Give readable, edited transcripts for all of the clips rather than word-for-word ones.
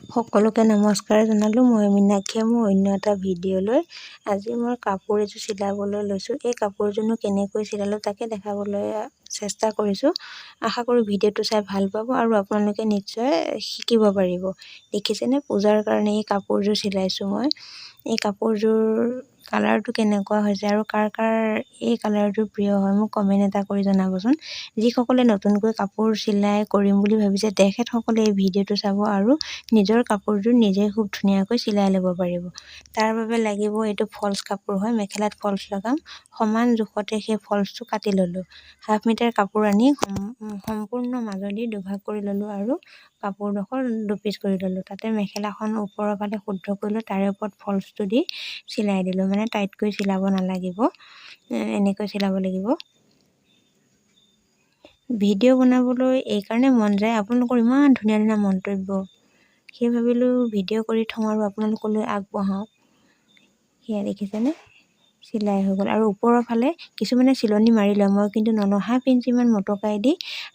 সকলোকে নমস্কাৰ জনালোঁ। মই মীনাক্ষীয়ে মোৰ অন্য এটা ভিডিঅ'লৈ আজি মই কাপোৰ এযোৰ চিলাবলৈ লৈছোঁ। এই কাপোৰযোৰনো কেনেকৈ চিলালোঁ তাকে দেখাবলৈ চেষ্টা কৰিছোঁ। আশা কৰোঁ ভিডিঅ'টো চাই ভাল পাব আৰু আপোনালোকে নিশ্চয় শিকিব পাৰিব। দেখিছেনে পূজাৰ কাৰণে এই কাপোৰযোৰ চিলাইছোঁ মই। এই কাপোৰযোৰ কালাৰটো কেনেকুৱা হৈছে আৰু কাৰ কাৰ এই কালাৰটো প্ৰিয় হয় মোক কমেণ্ট এটা কৰি জনাবচোন। যিসকলে নতুনকৈ কাপোৰ চিলাই কৰিম বুলি ভাবিছে তেখেতসকলে এই ভিডিঅ'টো চাব আৰু নিজৰ কাপোৰযোৰ নিজে খুব ধুনীয়াকৈ চিলাই ল'ব পাৰিব। তাৰ বাবে লাগিব এইটো ফল্চ কাপোৰ হয়, মেখেলাত ফল্চ লগাম। সমান জোখতে সেই ফল্চটো কাটি ল'লোঁ। হাফ মিটাৰ কাপোৰ আনি সম্পূৰ্ণ মাজেদি দুভাগ কৰি ল'লোঁ আৰু কাপোৰডোখৰ দুপিচ কৰি ল'লোঁ। তাতে মেখেলাখন ওপৰৰ ফালে শুদ্ধ কৰিলোঁ, তাৰে ওপৰত ফল্চটো দি চিলাই দিলোঁ। মানে টাইটকৈ চিলাব নালাগিব, এনেকৈ চিলাব লাগিব। ভিডিঅ' বনাবলৈ এইকাৰণে মন যায়, আপোনালোকৰ ইমান ধুনীয়া ধুনীয়া মন্তব্য। সেই ভাবিলোঁ ভিডিঅ' কৰি থওঁ আৰু আপোনালোকলৈ আগবঢ়াওঁ। সেয়া দেখিছেনে চিলাই হৈ গ'ল। আৰু ওপৰৰ ফালে কিছুমানে চিলনি মাৰি লয়, মই কিন্তু নলওঁ। হাফ ইঞ্চিমান মটকাই দি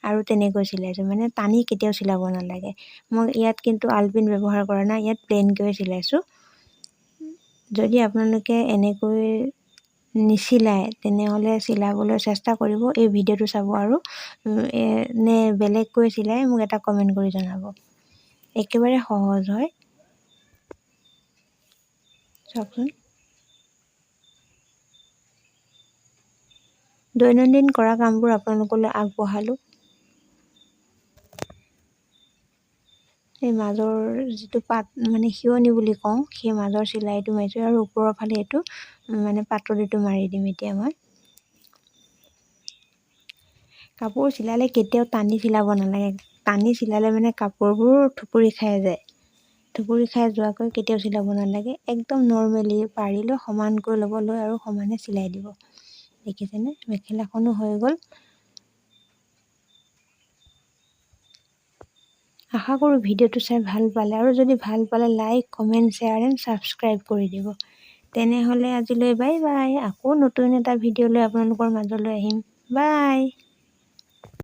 আৰু তেনেকৈ চিলাইছোঁ। মানে টানি কেতিয়াও চিলাব নালাগে। মই ইয়াত কিন্তু আলপিন ব্যৱহাৰ কৰা নাই, ইয়াত প্লেইনকৈ চিলাইছোঁ। যদি আপোনালোকে এনেকৈ নিচিলায় তেনেহ'লে চিলাবলৈ চেষ্টা কৰিব। এই ভিডিঅ'টো চাব আৰু নে বেলেগকৈ চিলাই মোক এটা কমেণ্ট কৰি জনাব। একেবাৰে সহজ হয়, চাওকচোন। দৈনন্দিন কৰা কামবোৰ আপোনালোকলৈ আগবঢ়ালোঁ। এই মাজৰ যিটো পাত মানে শিয়নি বুলি কওঁ, সেই মাজৰ চিলাইটো মাৰিছোঁ আৰু ওপৰৰ ফালে এইটো মানে পাতলিটো মাৰি দিম এতিয়া মই। কাপোৰ চিলালে কেতিয়াও টানি চিলাব নালাগে। টানি চিলালে মানে কাপোৰবোৰ থুপুৰি খাই যায়। থুপুৰি খাই যোৱাকৈ কেতিয়াও চিলাব নালাগে। একদম নৰ্মেলি পাৰিলৈ সমানকৈ ল'ব, লৈ আৰু সমানে চিলাই দিব। দেখিছেনে মেখেলাখনো হৈ গ'ল। আশা কৰোঁ ভিডিঅ'টো চাই ভাল পালে, আৰু যদি ভাল পালে like, comment, share and subscribe কৰি দিব। তেনেহ'লে আজিলৈ বাই বাই। আকৌ নতুন এটা ভিডিঅ' লৈ আপোনালোকৰ মাজলৈ আহিম। বাই।